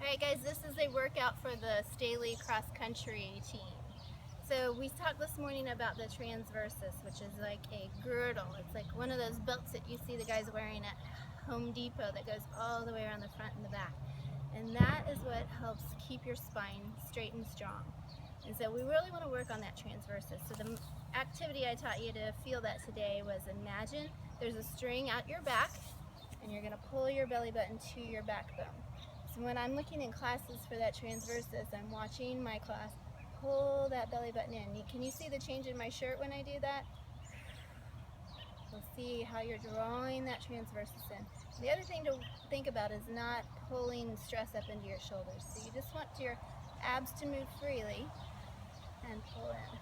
Alright guys, this is a workout for the Staley Cross Country team. So we talked this morning about the transversus, which is like a girdle. It's like one of those belts that you see the guys wearing at Home Depot that goes all the way around the front and the back. And that is what helps keep your spine straight and strong. And so we really want to work on that transversus. So the activity I taught you to feel that today was, imagine there's a string at your back and you're going to pull your belly button to your backbone. So when I'm looking in classes for that transversus, I'm watching my class pull that belly button in. Can you see the change in my shirt when I do that? You'll see how you're drawing that transversus in. The other thing to think about is not pulling stress up into your shoulders. So you just want your abs to move freely and pull in.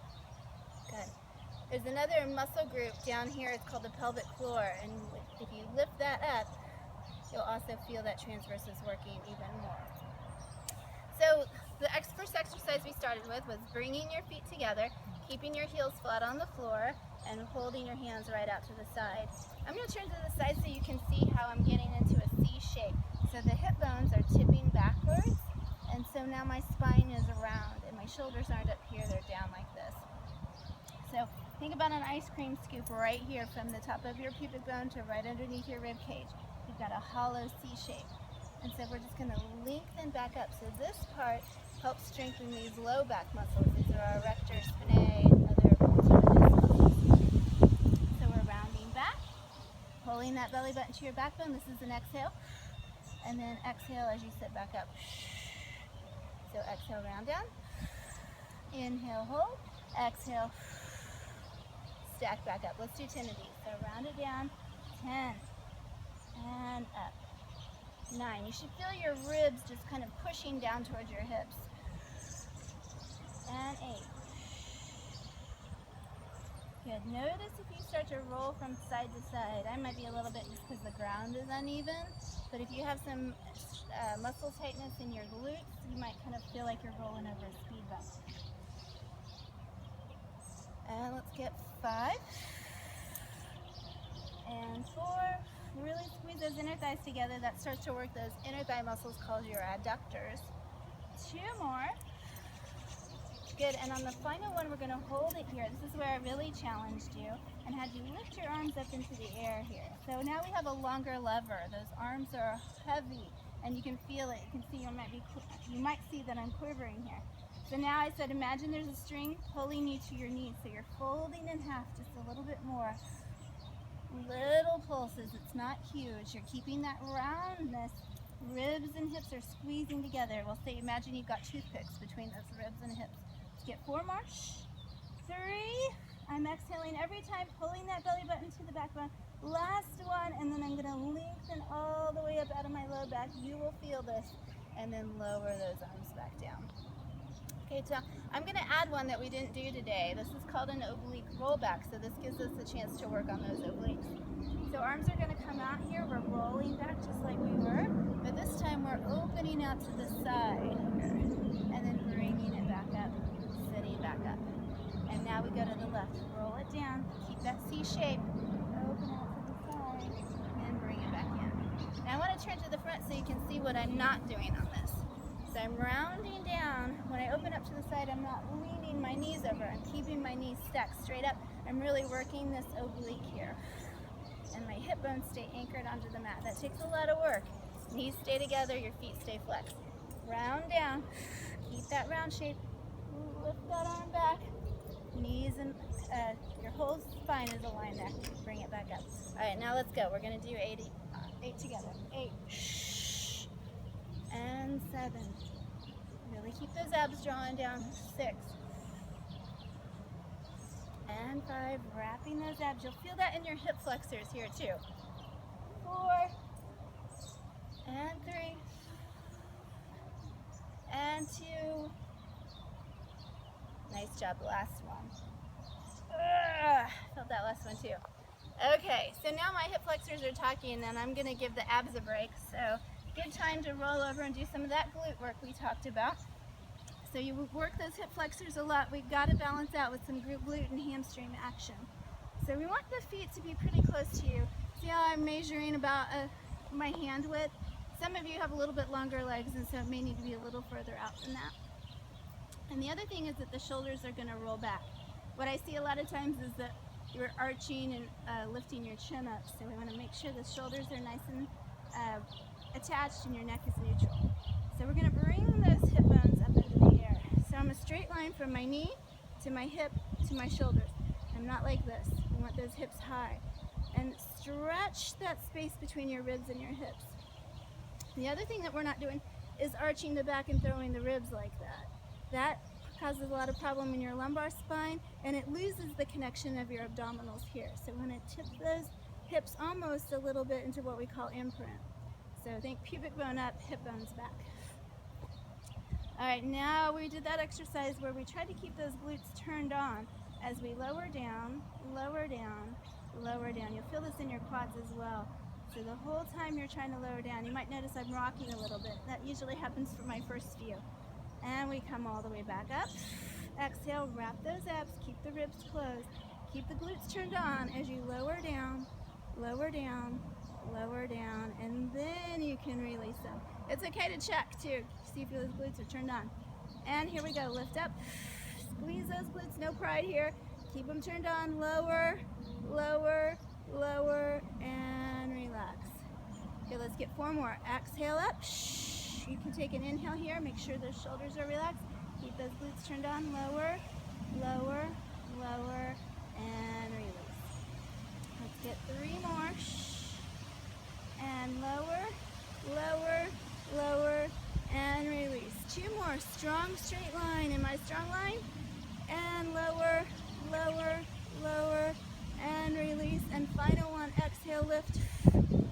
Good. There's another muscle group down here. It's called the pelvic floor, and if you lift that up, you'll also feel that transversus working even more. So the first exercise we started with was bringing your feet together, keeping your heels flat on the floor, and holding your hands right out to the side. I'm going to turn to the side so you can see how I'm getting into a C shape. So the hip bones are tipping backwards, and so now my spine is around, and my shoulders aren't up here, they're down like this. So think about an ice cream scoop right here from the top of your pubic bone to right underneath your rib cage. You've got a hollow C shape. And so we're just going to lengthen back up. So this part helps strengthen these low back muscles. These are our rector spinae and other muscles. So we're rounding back, pulling that belly button to your backbone. This is an exhale. And then exhale as you sit back up. So exhale, round down. Inhale, hold. Exhale, stack back up. Let's do 10 of these. So round it down. 10. And up. 9. You should feel your ribs just kind of pushing down towards your hips. And 8. Good. Notice if you start to roll from side to side. I might be a little bit just because the ground is uneven, but if you have some muscle tightness in your glutes, you might kind of feel like you're rolling over a speed bump. And let's get 5. And 4. Really squeeze those inner thighs together. That starts to work those inner thigh muscles called your adductors. 2 more. Good, and on the final one, we're going to hold it here. This is where I really challenged you and had you lift your arms up into the air here. So now we have a longer lever. Those arms are heavy, and you can feel it. You can see you might see that I'm quivering here. So now I said, imagine there's a string pulling you to your knees. So you're folding in half just a little bit more. Little pulses, it's not huge. You're keeping that roundness. Ribs and hips are squeezing together. We'll say, imagine you've got toothpicks between those ribs and hips. Let's get 4 more. 3. I'm exhaling every time, pulling that belly button to the backbone. Last one, and then I'm going to lengthen all the way up out of my low back. You will feel this, and then lower those arms back down. Okay, so I'm going to add one that we didn't do today. This is called an oblique rollback, so this gives us a chance to work on those obliques. So arms are going to come out here. We're rolling back just like we were, but this time we're opening out to the side and then bringing it back up, sitting back up. And now we go to the left. Roll it down. Keep that C shape. Open out to the side and bring it back in. Now I want to turn to the front so you can see what I'm not doing on this. So I'm rounding down. When I open up to the side, I'm not leaning my knees over. I'm keeping my knees stacked straight up. I'm really working this oblique here. And my hip bones stay anchored onto the mat. That takes a lot of work. Knees stay together, your feet stay flexed. Round down. Keep that round shape. Lift that arm back. Knees and your whole spine is aligned there. Bring it back up. All right, now let's go. We're going to do 8 together. 8. And 7. Really keep those abs drawing down. 6. And 5. Wrapping those abs. You'll feel that in your hip flexors here too. 4. And 3. And 2. Nice job, last one. Felt that last one too. Okay, so now my hip flexors are talking and I'm going to give the abs a break. So good time to roll over and do some of that glute work we talked about. So you work those hip flexors a lot. We've got to balance out with some glute and hamstring action. So we want the feet to be pretty close to you. See how I'm measuring about my hand width? Some of you have a little bit longer legs, and so it may need to be a little further out than that. And the other thing is that the shoulders are going to roll back. What I see a lot of times is that you're arching and lifting your chin up, so we want to make sure the shoulders are nice and attached and your neck is neutral. So we're going to bring those hip bones up into the air. So I'm a straight line from my knee to my hip to my shoulders. I'm not like this. We want those hips high. And stretch that space between your ribs and your hips. The other thing that we're not doing is arching the back and throwing the ribs like that. That causes a lot of problem in your lumbar spine, and it loses the connection of your abdominals here. So we want to tip those hips almost a little bit into what we call imprint. So think pubic bone up, hip bones back. All right, now we did that exercise where we tried to keep those glutes turned on as we lower down, lower down, lower down. You'll feel this in your quads as well. So the whole time you're trying to lower down, you might notice I'm rocking a little bit. That usually happens for my first few. And we come all the way back up. Exhale, wrap those abs, keep the ribs closed. Keep the glutes turned on as you lower down, lower down, lower down, and then you can release them. It's okay to check too, see if those glutes are turned on. And here we go, lift up, squeeze those glutes, no pride here. Keep them turned on, lower, lower, lower, and relax. Okay, let's get 4 more. Exhale up. You can take an inhale here, make sure those shoulders are relaxed. Keep those glutes turned on, lower, lower, lower, and release. Let's get 3 more. And lower, lower, lower, and release. 2 more. Strong straight line in my strong line. And lower, lower, lower, and release. And final one, exhale, lift.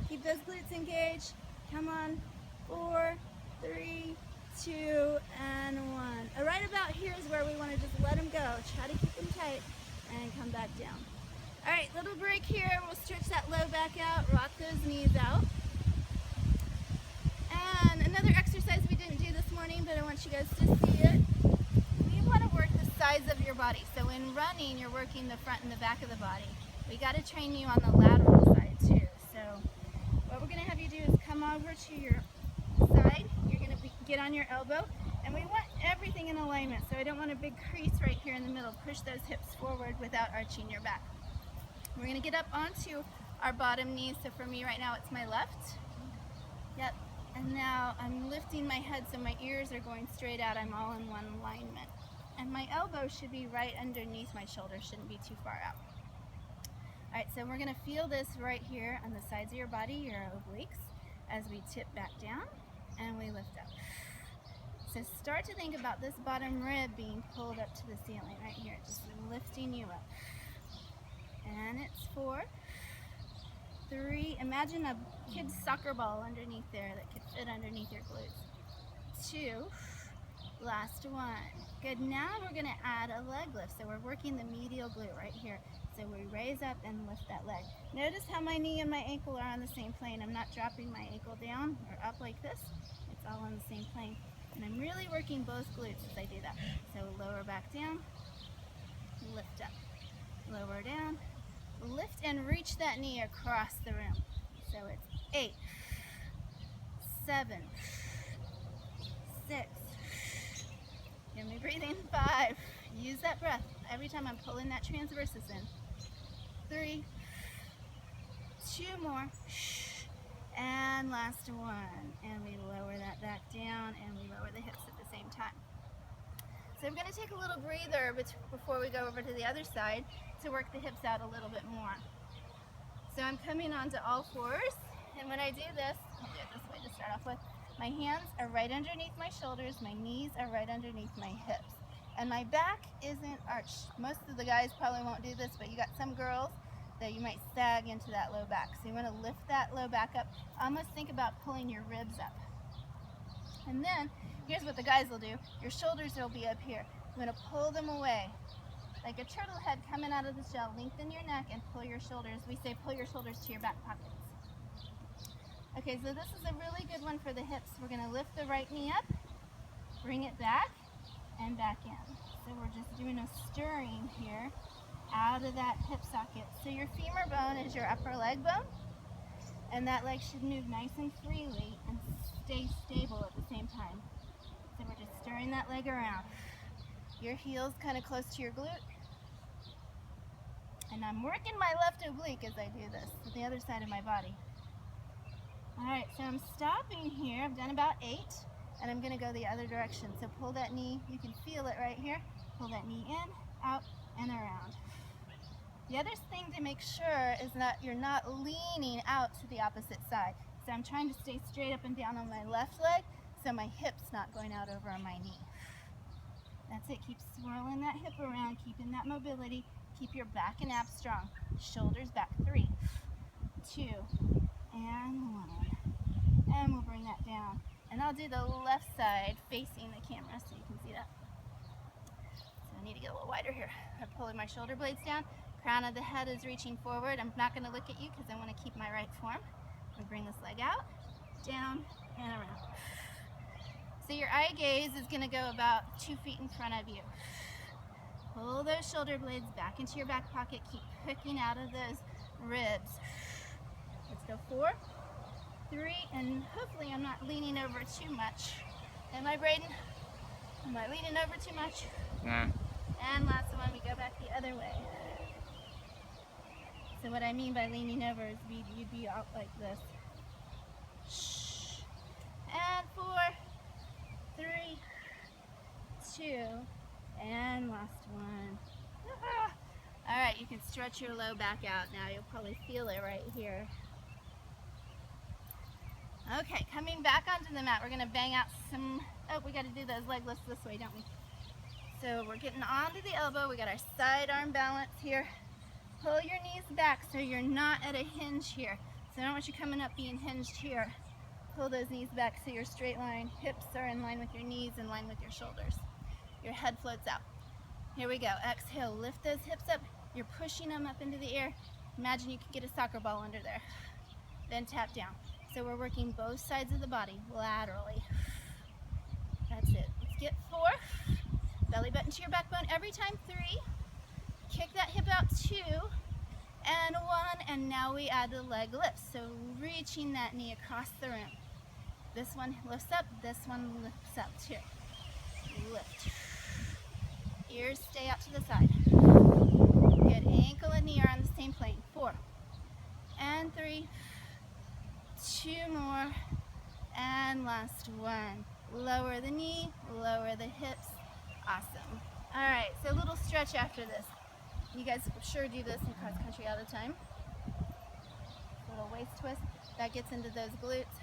Keep those glutes engaged. Come on. 4, 3, 2, and 1. Right about here is where we want to just let them go. Try to keep them tight and come back down. All right, little break here. We'll stretch that low back out, rock those knees out. And another exercise we didn't do this morning, but I want you guys to see it. We want to work the sides of your body. So in running, you're working the front and the back of the body. We got to train you on the lateral side too. So what we're going to have you do is come over to your side. You're going to get on your elbow, and we want everything in alignment. So I don't want a big crease right here in the middle. Push those hips forward without arching your back. We're going to get up onto our bottom knees. So for me right now, it's my left. Yep. And now I'm lifting my head so my ears are going straight out. I'm all in one alignment. And my elbow should be right underneath my shoulder. Shouldn't be too far out. All right, so we're going to feel this right here on the sides of your body, your obliques, as we tip back down and we lift up. So start to think about this bottom rib being pulled up to the ceiling right here, just lifting you up. And it's 4, 3, imagine a kid's soccer ball underneath there that could fit underneath your glutes. 2, last 1. Good, now we're going to add a leg lift. So we're working the medial glute right here. So we raise up and lift that leg. Notice how my knee and my ankle are on the same plane. I'm not dropping my ankle down or up like this. It's all on the same plane. And I'm really working both glutes as I do that. So lower back down, lift up, lower down, lift and reach that knee across the room. So it's 8, 7, 6, hear me breathing, 5, use that breath every time I'm pulling that transversus in, 3, 2 more, and last 1, and we lower that back down and we lower the hips at the same time. So we're going to take a little breather before we go over to the other side to work the hips out a little bit more. So I'm coming onto all 4s, and when I do this, I'll do it this way to start off with. My hands are right underneath my shoulders, my knees are right underneath my hips, and my back isn't arched. Most of the guys probably won't do this, but you got some girls that you might sag into that low back. So you want to lift that low back up. Almost think about pulling your ribs up. And then, here's what the guys will do. Your shoulders will be up here. You want to pull them away. Like a turtle head coming out of the shell. Lengthen your neck and pull your shoulders. We say pull your shoulders to your back pockets. Okay, so this is a really good one for the hips. We're going to lift the right knee up, bring it back, and back in. So we're just doing a stirring here out of that hip socket. So your femur bone is your upper leg bone. And that leg should move nice and freely and stay stable at the same time. So we're just stirring that leg around. Your heel's kind of close to your glute. And I'm working my left oblique as I do this with the other side of my body. Alright, so I'm stopping here. I've done about 8, and I'm going to go the other direction. So pull that knee, you can feel it right here. Pull that knee in, out, and around. The other thing to make sure is that you're not leaning out to the opposite side. So I'm trying to stay straight up and down on my left leg, so my hip's not going out over on my knee. That's it. Keep swirling that hip around, keeping that mobility. Keep your back and abs strong. Shoulders back. 3, 2, and 1. And we'll bring that down. And I'll do the left side facing the camera so you can see that. So I need to get a little wider here. I'm pulling my shoulder blades down. Crown of the head is reaching forward. I'm not going to look at you because I want to keep my right form. I'm going to bring this leg out, down, and around. So your eye gaze is going to go about 2 feet in front of you. Pull those shoulder blades back into your back pocket. Keep hooking out of those ribs. Let's go 4, 3, and hopefully I'm not leaning over too much. Am I, Braden? Am I leaning over too much? Yeah. And last one, we go back the other way. So what I mean by leaning over is you'd be out like this. Shh. And 4, 3, 2, and last one. All right, you can stretch your low back out now. You'll probably feel it right here. Okay, coming back onto the mat, we're gonna bang out some, oh, we gotta do those leg lifts this way, don't we? So we're getting onto the elbow. We got our side arm balance here. Pull your knees back so you're not at a hinge here. So I don't want you coming up being hinged here. Pull those knees back so you're straight line. Hips are in line with your knees, in line with your shoulders. Your head floats out. Here we go. Exhale, lift those hips up. You're pushing them up into the air. Imagine you could get a soccer ball under there. Then tap down. So we're working both sides of the body laterally. That's it. Let's get 4. Belly button to your backbone every time. 3. Kick that hip out. 2. And 1. And now we add the leg lift. So reaching that knee across the room. This one lifts up. This one lifts up too. Lift. Ears stay out to the side. Good. Ankle and knee are on the same plane. 4. And 3. 2 more. And last one. Lower the knee. Lower the hips. Awesome. All right, so a little stretch after this. You guys sure do this in cross country all the time. Little waist twist. That gets into those glutes.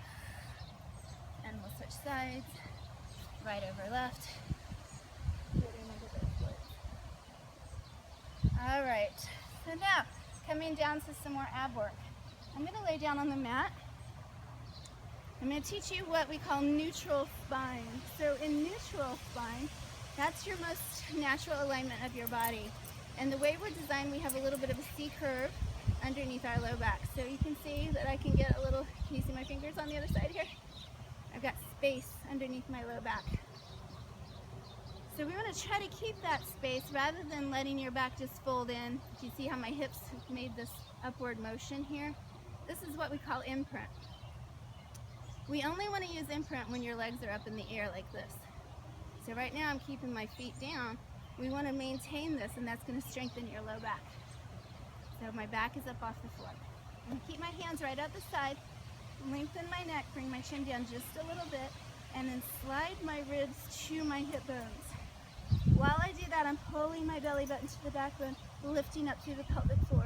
And we'll switch sides. Right over left. Get into those glutes. All right, so now coming down to some more ab work. I'm going to lay down on the mat. I'm going to teach you what we call neutral spine. So in neutral spine, that's your most natural alignment of your body. And the way we're designed, we have a little bit of a C curve underneath our low back. So you can see that I can get a little, can you see my fingers on the other side here? I've got space underneath my low back. So we want to try to keep that space rather than letting your back just fold in. Do you see how my hips have made this upward motion here? This is what we call imprint. We only want to use imprint when your legs are up in the air like this. So right now I'm keeping my feet down. We want to maintain this, and that's going to strengthen your low back. So my back is up off the floor. I'm going to keep my hands right out the side, lengthen my neck, bring my chin down just a little bit, and then slide my ribs to my hip bones. While I do that, I'm pulling my belly button to the backbone, lifting up through the pelvic floor.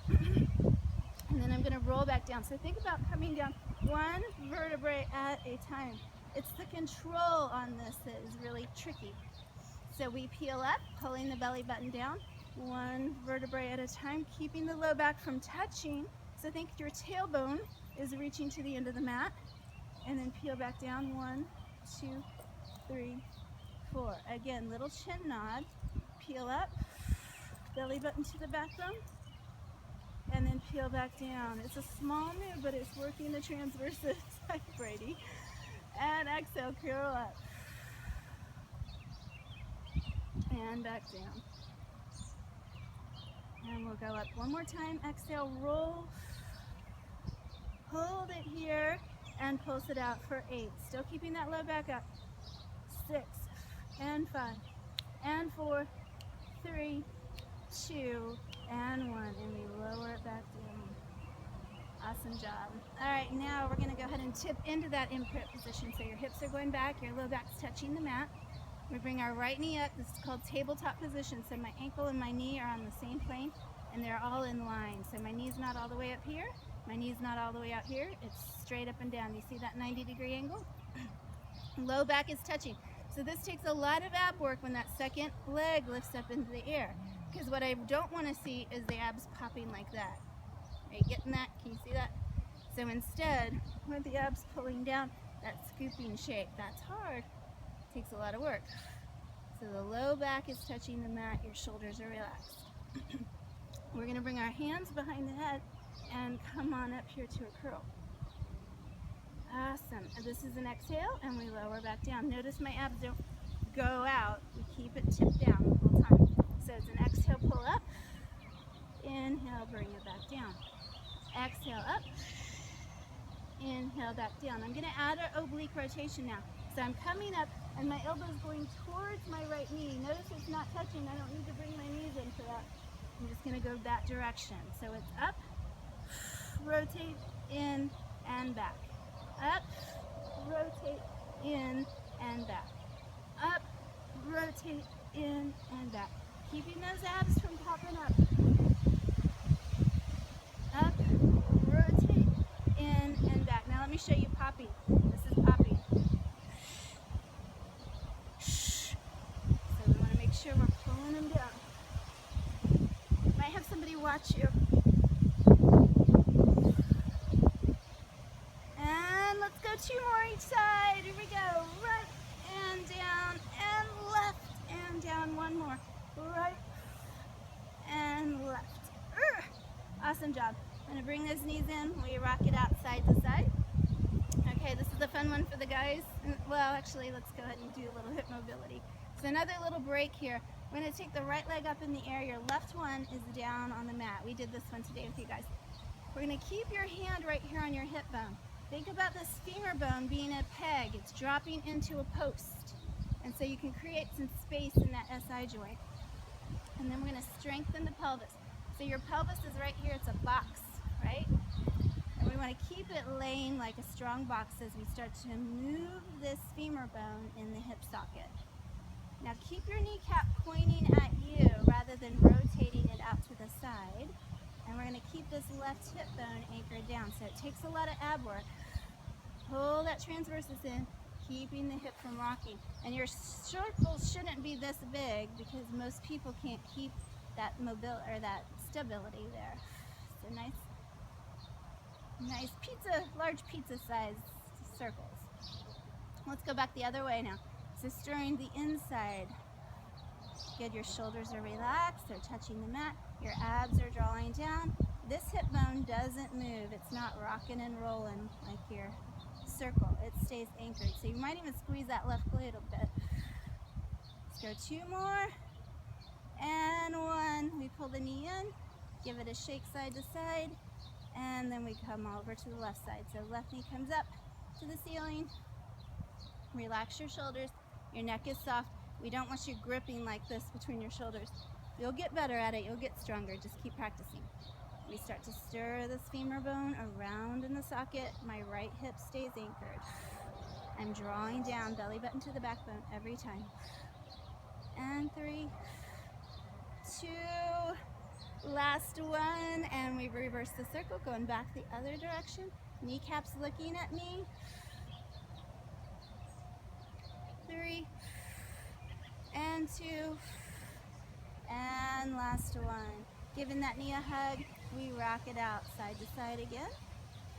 And then I'm going to roll back down. So think about coming down 1 vertebrae at a time. It's the control on this that is really tricky. So we peel up, pulling the belly button down, 1 vertebrae at a time, keeping the low back from touching. So think your tailbone is reaching to the end of the mat, and then peel back down, 1, 2, 3, 4. Again, little chin nod, peel up, belly button to the backbone, and then peel back down. It's a small move, but it's working the transversus, like Brady. And exhale, curl up. And back down. And we'll go up one more time. Exhale, roll. Hold it here and pulse it out for 8. Still keeping that low back up. 6 and 5 and 4, 3, 2, and 1. And we lower it back down. Awesome job. All right, now we're going to go ahead and tip into that imprint position. So your hips are going back, your low back's touching the mat. We bring our right knee up. This is called tabletop position. So my ankle and my knee are on the same plane, and they're all in line. So my knee's not all the way up here. My knee's not all the way out here. It's straight up and down. You see that 90-degree angle? Low back is touching. So this takes a lot of ab work when that second leg lifts up into the air. Because what I don't want to see is the abs popping like that. Are you getting that? Can you see that? So instead, with the abs pulling down, that scooping shape, that's hard. Takes a lot of work. So the low back is touching the mat, your shoulders are relaxed. We're going to bring our hands behind the head and come on up here to a curl. Awesome. And this is an exhale, and we lower back down. Notice my abs don't go out. We keep it tipped down the whole time. So it's an exhale, pull up. Inhale, bring it back down. Exhale, up. Inhale, back down. I'm going to add an oblique rotation now. So I'm coming up, and my elbow's going towards my right knee. Notice it's not touching. I don't need to bring my knees in for that. I'm just going to go that direction. So it's up, rotate, in, and back. Up, rotate, in, and back. Up, rotate, in, and back. Keeping those abs from popping up. Up, rotate, in, and back. Now let me show you popping. This is popping. So we want to make sure we're pulling them down. Might have somebody watch you. And let's go 2 more each side. Here we go. Right and down and left and down. 1 more. Right and left. Awesome job. I'm going to bring those knees in. We rock it out side to side. Okay, this is a fun one for the guys. Well, actually, let's go ahead and do a little hip mobility. So another little break here. We're going to take the right leg up in the air. Your left one is down on the mat. We did this one today with you guys. We're going to keep your hand right here on your hip bone. Think about this femur bone being a peg. It's dropping into a post. And so you can create some space in that SI joint. And then we're going to strengthen the pelvis. So your pelvis is right here. It's a box, right? And we want to keep it laying like a strong box as we start to move this femur bone in the hip socket. Now keep your kneecap pointing at you rather than rotating it out to the side. And we're going to keep this left hip bone anchored down. So it takes a lot of ab work. Pull that transversus in, keeping the hip from rocking. And your circles shouldn't be this big because most people can't keep that mobility or that stability there. So nice pizza, large pizza size circles. Let's go back the other way now. So stirring the inside. Good, your shoulders are relaxed, they're touching the mat, your abs are drawing down. This hip bone doesn't move, it's not rocking and rolling like your circle, it stays anchored. So you might even squeeze that left glute a bit. Let's go 2 more, and 1. We pull the knee in, give it a shake side to side, and then we come over to the left side. So left knee comes up to the ceiling, relax your shoulders, your neck is soft. We don't want you gripping like this between your shoulders. You'll get better at it, you'll get stronger, just keep practicing. We start to stir this femur bone around in the socket. My right hip stays anchored. I'm drawing down, belly button to the backbone every time. And 3, 2, last one, and we reverse the circle, going back the other direction. Kneecaps looking at me. 3, and 2, and last one. Giving that knee a hug, we rock it out side to side again.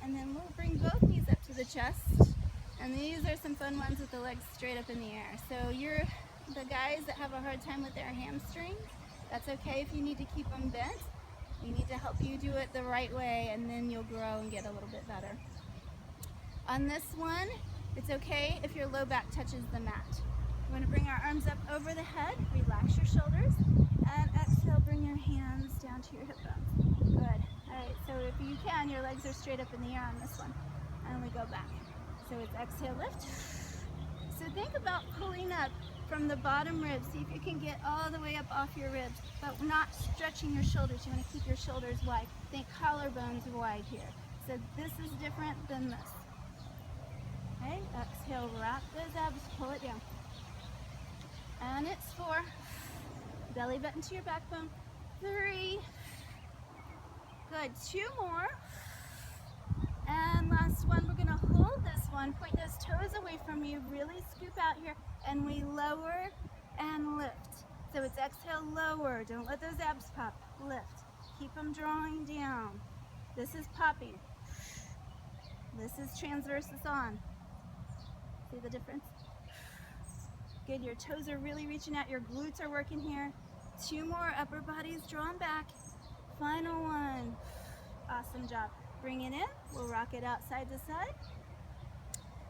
And then we'll bring both knees up to the chest. And these are some fun ones with the legs straight up in the air. So you're the guys that have a hard time with their hamstrings, that's okay if you need to keep them bent. We need to help you do it the right way, and then you'll grow and get a little bit better. On this one, it's okay if your low back touches the mat. We're going to bring our arms up over the head, relax your shoulders, And exhale, bring your hands down to your hip bones. Good. All right, so if you can, your legs are straight up in the air on this one. And we go back. So it's exhale, lift. So think about pulling up from the bottom ribs. See if you can get all the way up off your ribs, but not stretching your shoulders. You want to keep your shoulders wide. Think collarbones wide here. So this is different than this. Okay, exhale, wrap those abs, pull it down. And it's 4. Belly button to your backbone. 3. Good, 2 more. And last one, we're gonna hold this one. Point those toes away from you, really scoop out here, and we lower and lift. So it's exhale, lower. Don't let those abs pop. Lift. Keep them drawing down. This is popping. This is transversus on. See the difference? Good, your toes are really reaching out. Your glutes are working here. 2 more, upper body's drawn back. Final one. Awesome job. Bring it in. We'll rock it out side to side.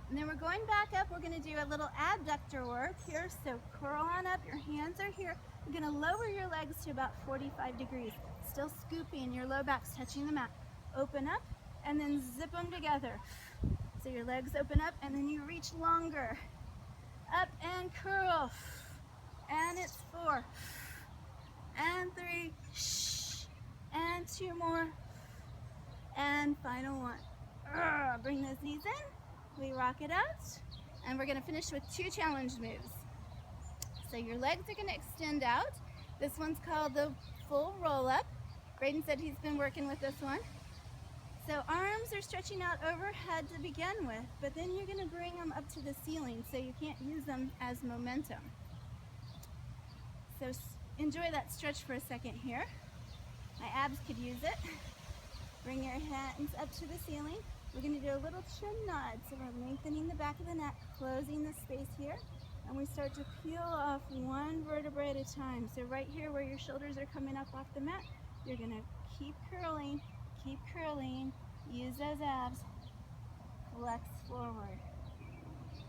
And then we're going back up. We're going to do a little adductor work here. So curl on up. Your hands are here. You're going to lower your legs to about 45 degrees. Still scooping. Your low back's touching the mat. Open up and then zip them together. So your legs open up and then you reach longer. Up and curl. And it's 4. And 3. And 2 more. And final one. Bring those knees in. We rock it out. And we're going to finish with 2 challenge moves. So your legs are going to extend out. This one's called the full roll up. Braden said he's been working with this one. So arms are stretching out overhead to begin with, but then you're going to bring them up to the ceiling so you can't use them as momentum. So enjoy that stretch for a second here. My abs could use it. Bring your hands up to the ceiling. We're going to do a little chin nod. So we're lengthening the back of the neck, closing the space here, and we start to peel off one vertebrae at a time. So right here where your shoulders are coming up off the mat, you're going to keep curling, use those abs, flex forward.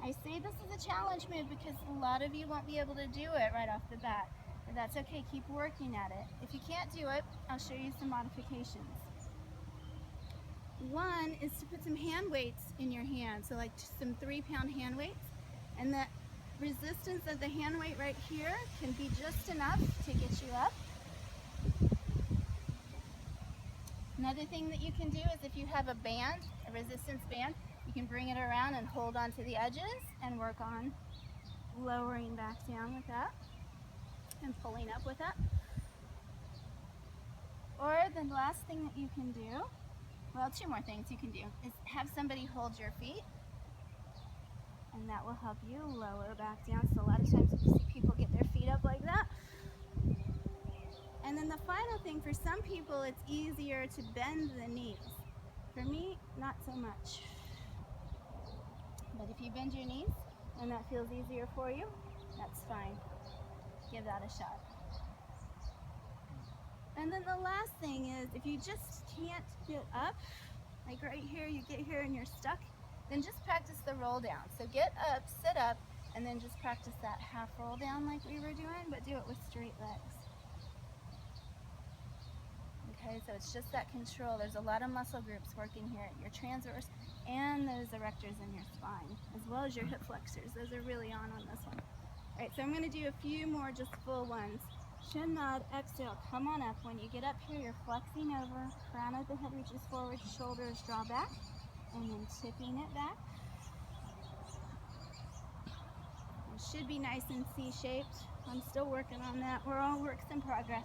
I say this is a challenge move because a lot of you won't be able to do it right off the bat, but that's okay, keep working at it. If you can't do it, I'll show you some modifications. One is to put some hand weights in your hand, so like some 3-pound hand weights, and the resistance of the hand weight right here can be just enough to get you up. Another thing that you can do is if you have a band, a resistance band, you can bring it around and hold onto the edges and work on lowering back down with that and pulling up with that. Or the last thing that you can do, well, 2 more things you can do, is have somebody hold your feet, and that will help you lower back down. So a lot of times you see people get their feet up like that. And then the final thing, for some people it's easier to bend the knees. For me, not so much. But if you bend your knees and that feels easier for you, that's fine. Give that a shot. And then the last thing is, if you just can't get up, like right here, you get here and you're stuck, then just practice the roll down. So get up, sit up, and then just practice that half roll down like we were doing, but do it with straight legs. Okay, so it's just that control. There's a lot of muscle groups working here, your transverse and those erectors in your spine, as well as your hip flexors. Those are really on this one. All right, so I'm going to do a few more just full ones. Chin nod, exhale, come on up. When you get up here, you're flexing over, crown of the head reaches forward, shoulders draw back, and then tipping it back. It should be nice and C-shaped. I'm still working on that. We're all works in progress.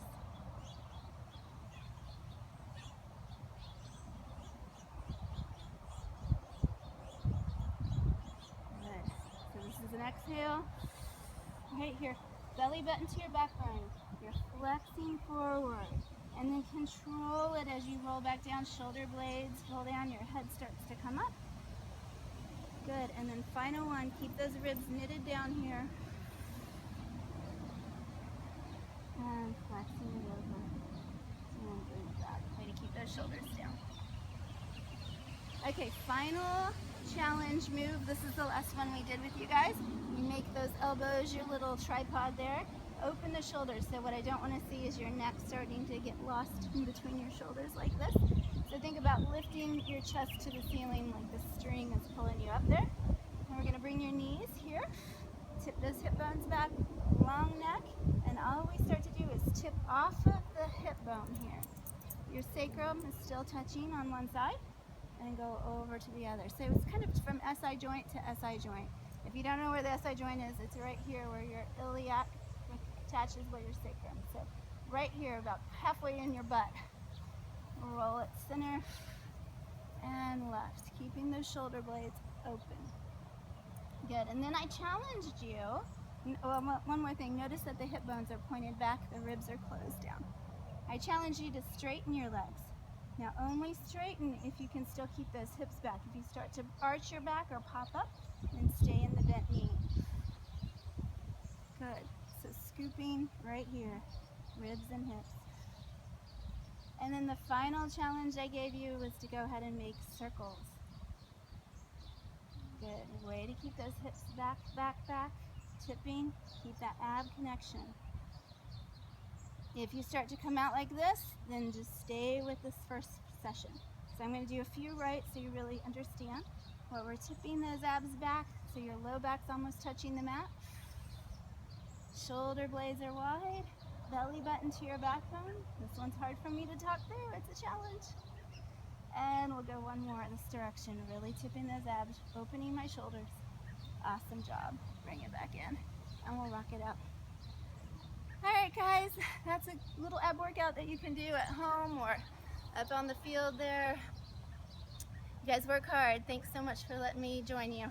Good. So this is an exhale. Right here, belly button to your backbone. You're flexing forward, and then control it as you roll back down. Shoulder blades roll down, your head starts to come up. Good, and then final one, keep those ribs knitted down here. And flexing it over, and bring it back. Way to keep those shoulders down. Okay, final challenge move. This is the last one we did with you guys. You make those elbows your little tripod there. open the shoulders. So what I don't want to see is your neck starting to get lost in between your shoulders like this. So think about lifting your chest to the ceiling like the string is pulling you up there. And we're going to bring your knees here, tip those hip bones back, long neck, and all we start to do is tip off of the hip bone here. Your sacrum is still touching on one side and go over to the other. So it's kind of from SI joint to SI joint. If you don't know where the SI joint is, it's right here where your iliac attaches where your sacrum. So right here, about halfway in your butt. Roll it center and left, keeping those shoulder blades open. Good, and then I challenged you, one more thing, notice that the hip bones are pointed back, the ribs are closed down. I challenge you to straighten your legs. Now only straighten if you can still keep those hips back. If you start to arch your back or pop up, then stay in the bent knee. Good, so scooping right here, ribs and hips. And then the final challenge I gave you was to go ahead and make circles. Good, way to keep those hips back, back, back, tipping, keep that ab connection. If you start to come out like this, then just stay with this first session. So I'm going to do a few right so you really understand what we're tipping those abs back so your low back's almost touching the mat. Shoulder blades are wide, belly button to your backbone. This one's hard for me to talk through, it's a challenge. And we'll go one more in this direction, really tipping those abs, opening my shoulders. Awesome job. Bring it back in, and we'll rock it out. All right, guys, that's a little ab workout that you can do at home or up on the field there. You guys work hard. Thanks so much for letting me join you.